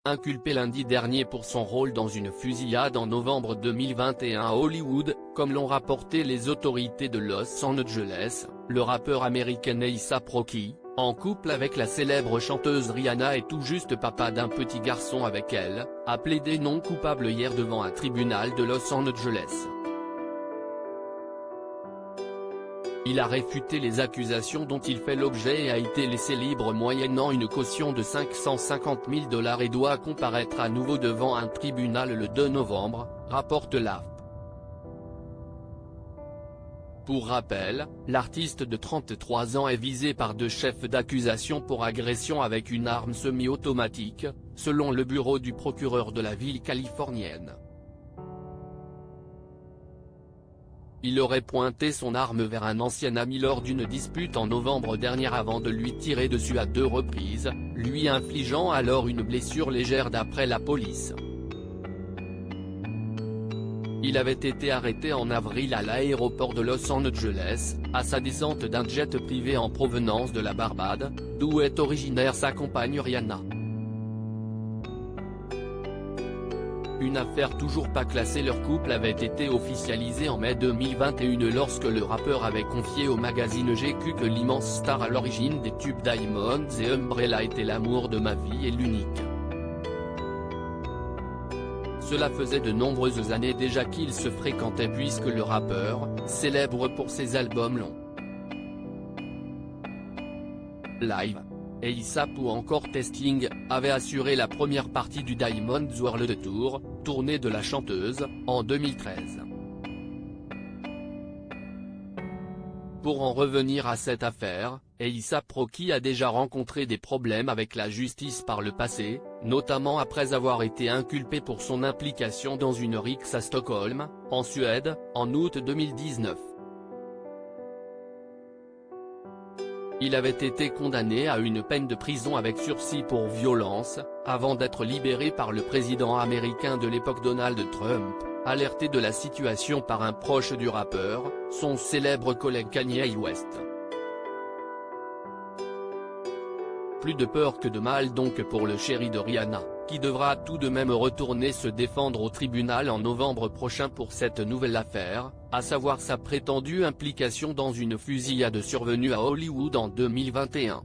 inculpé lundi dernier pour son rôle dans une fusillade en novembre 2021 à Hollywood, comme l'ont rapporté les autorités de Los Angeles. Le rappeur américain A$AP Rocky, en couple avec la célèbre chanteuse Rihanna et tout juste papa d'un petit garçon avec elle, a plaidé non coupable hier devant un tribunal de Los Angeles. Il a réfuté les accusations dont il fait l'objet et a été laissé libre moyennant une caution de 550 000 $ et doit comparaître à nouveau devant un tribunal le 2 novembre, rapporte l'AFP. Pour rappel, l'artiste de 33 ans est visé par 2 chefs d'accusation pour agression avec une arme semi-automatique, selon le bureau du procureur de la ville californienne. Il aurait pointé son arme vers un ancien ami lors d'une dispute en novembre dernier avant de lui tirer dessus à 2 reprises, lui infligeant alors une blessure légère d'après la police. Il avait été arrêté en avril à l'aéroport de Los Angeles, à sa descente d'un jet privé en provenance de la Barbade, d'où est originaire sa compagne Rihanna. Une affaire toujours pas classée. Leur couple avait été officialisé en mai 2021 lorsque le rappeur avait confié au magazine GQ que l'immense star à l'origine des tubes Diamonds et Umbrella était l'amour de ma vie et l'unique. Cela faisait de nombreuses années déjà qu'ils se fréquentaient puisque le rappeur, célèbre pour ses albums longs Live, A$AP ou encore Testing, avait assuré la première partie du Diamonds World Tour, tournée de la chanteuse, en 2013. Pour en revenir à cette affaire, A$AP Rocky a déjà rencontré des problèmes avec la justice par le passé, notamment après avoir été inculpé pour son implication dans une rixe à Stockholm, en Suède, en août 2019. Il avait été condamné à une peine de prison avec sursis pour violence, avant d'être libéré par le président américain de l'époque Donald Trump, alerté de la situation par un proche du rappeur, son célèbre collègue Kanye West. Plus de peur que de mal donc pour le chéri de Rihanna, qui devra tout de même retourner se défendre au tribunal en novembre prochain pour cette nouvelle affaire, à savoir sa prétendue implication dans une fusillade survenue à Hollywood en 2021.